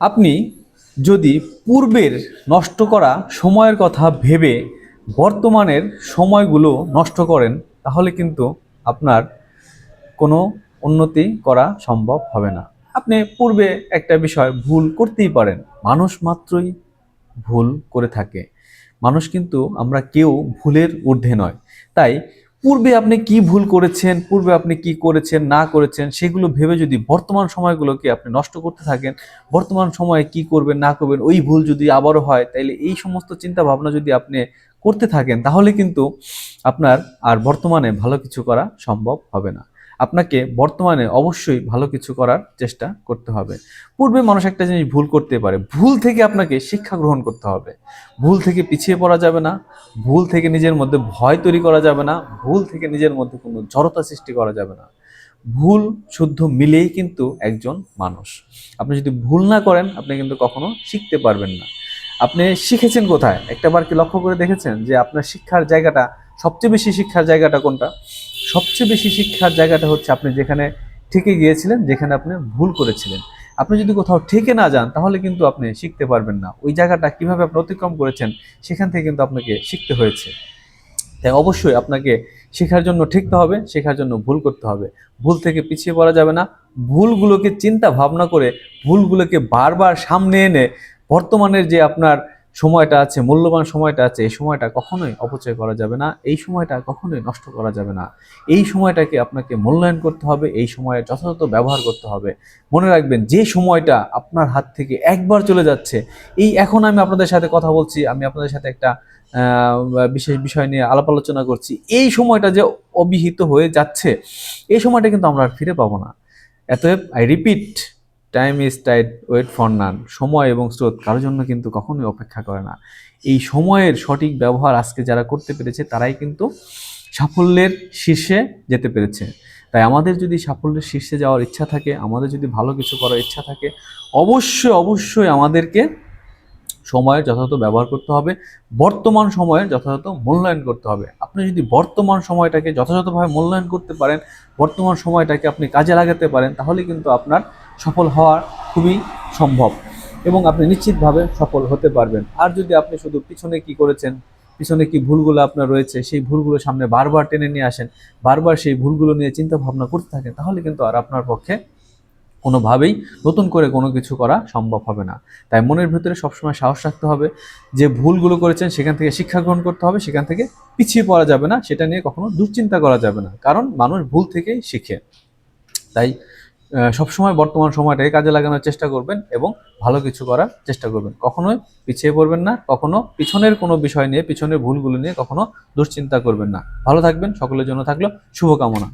আপনি যদি পূর্বের নষ্ট করা সময়ের কথা ভেবে বর্তমানের সময়গুলো নষ্ট করেন, তাহলে কিন্তু আপনার কোনো উন্নতি করা সম্ভব হবে না। আপনি পূর্বে একটা বিষয় ভুল করতেই পারেন, মানুষ মাত্রই ভুল করে থাকে। মানুষ কিন্তু আমরা কেউ ভুলের ঊর্ধ্বে নয়। তাই পূর্বে আপনি কি ভুল করেছেন, পূর্বে আপনি কি করেছেন না করেছেন, সেগুলো ভেবে যদি বর্তমান সময়গুলোকে আপনি নষ্ট করতে থাকেন, বর্তমান সময়ে কি করবেন না করবেন, ওই ভুল যদি আবারও হয়, তাইলে এই সমস্ত চিন্তা ভাবনা যদি আপনি করতে থাকেন, তাহলে কিন্তু আপনার আর বর্তমানে ভালো কিছু করা সম্ভব হবে না। আপনাকে বর্তমানে অবশ্যই ভালো কিছু করার চেষ্টা করতে হবে। পূর্বে মানুষ একটা জিনিস ভুল করতে পারে, ভুল থেকে আপনাকে শিক্ষা গ্রহণ করতে হবে। ভুল থেকে পিছিয়ে পড়া যাবে না, ভুল থেকে নিজের মধ্যে ভয় তৈরি করা যাবে না, ভুল থেকে নিজের মধ্যে কোনো জড়তা সৃষ্টি করা যাবে না। ভুল শুদ্ধ মিলেই কিন্তু একজন মানুষ। আপনি যদি ভুল না করেন, আপনি কিন্তু কখনো শিখতে পারবেন না। আপনি শিখেছেন কোথায়? একটাবার কি লক্ষ্য করে দেখেছেন যে আপনার শিক্ষার জায়গাটা, সবচেয়ে বেশি শিক্ষার জায়গাটা কোনটা? সবচেয়ে বেশি শিক্ষার জায়গাটা হচ্ছে আপনি যেখানে ঠেকে গিয়েছিলেন, যেখানে আপনি ভুল করেছিলেন। আপনি যদি কোথাও ঠেকে না যান, তাহলে কিন্তু আপনি শিখতে পারবেন না। ওই জায়গাটা কিভাবে আপনি অতিক্রম করেছেন, সেখান থেকে কিন্তু আপনাকে শিখতে হয়েছে। তাই অবশ্যই আপনাকে শেখার জন্য শিখতে হবে, শেখার জন্য ভুল করতে হবে। ভুল থেকে পিছিয়ে পড়া যাবে না। ভুলগুলোকে চিন্তা ভাবনা করে, ভুলগুলোকে বারবার সামনে এনে বর্তমানের যে আপনার সময়টা আছে, মূল্যবান সময়টা আছে, এই সময়টা কখনোই অপচয় করা যাবে না, এই সময়টা কখনোই নষ্ট করা যাবে না। এই সময়টাকে আপনাকে মূল্যায়ন করতে হবে, এই সময়ের যথাযথ ব্যবহার করতে হবে। মনে রাখবেন, যে সময়টা আপনার হাত থেকে একবার চলে যাচ্ছে, এই এখন আমি আপনাদের সাথে কথা বলছি, আমি আপনাদের সাথে একটা বিশেষ বিষয় নিয়ে আলাপ আলোচনা করছি, এই সময়টা যে অবিহিত হয়ে যাচ্ছে, এই সময়টা কিন্তু আমরা আর ফিরে পাবো না। অতএব I repeat, time is tight, wait for none. সময় এবং স্রোত কারোর জন্য কিন্তু কখনোই অপেক্ষা করে না। এই সময়ের সঠিক ব্যবহার আজকে যারা করতে পেরেছে, তারাই কিন্তু সাফল্যের শীর্ষে যেতে পেরেছে। তাই আমাদের যদি সাফল্যের শীর্ষে যাওয়ার ইচ্ছা থাকে, আমাদের যদি ভালো কিছু করার ইচ্ছা থাকে, অবশ্যই অবশ্যই আমাদেরকে সময়ের যথাযথ ব্যবহার করতে হবে, বর্তমান সময়ের যথাযথ মূল্যায়ন করতে হবে। আপনি যদি বর্তমান সময়টাকে যথাযথভাবে মূল্যায়ন করতে পারেন, বর্তমান সময়টাকে আপনি কাজে লাগাতে পারেন, তাহলে কিন্তু আপনার সফল হওয়া খুবই সম্ভব এবং আপনি নিশ্চিতভাবে সফল হতে পারবেন। আর যদি আপনি শুধু পিছনে কি করেছেন, পিছনে কি ভুলগুলো আপনার রয়েছে, সেই ভুলগুলো সামনে বারবার টেনে নিয়ে আসেন, বারবার সেই ভুলগুলো নিয়ে চিন্তা ভাবনা করতে থাকেন, তাহলে কিন্তু আর আপনার পক্ষে কোনোভাবেই নতুন করে কোনো কিছু করা সম্ভব হবে না। তাই মনের ভিতরে সবসময় সাহস রাখতে হবে, যে ভুলগুলো করেছেন সেখান থেকে শিক্ষা গ্রহণ করতে হবে, সেখান থেকে পিছিয়ে পড়া যাবে না, সেটা নিয়ে কখনো দুশ্চিন্তা করা যাবে না, কারণ মানুষ ভুল থেকেই শিখে। তাই সবসময় বর্তমান সময়টাকে কাজে লাগানোর চেষ্টা করবেন এবং ভালো কিছু করার চেষ্টা করবেন। কখনোই পিছিয়ে পড়বেন না, কখনো পিছনের কোনো বিষয় নিয়ে, পিছনের ভুলগুলো নিয়ে কখনো দুশ্চিন্তা করবেন না। ভালো থাকবেন, সকলের জন্য থাকলো শুভকামনা।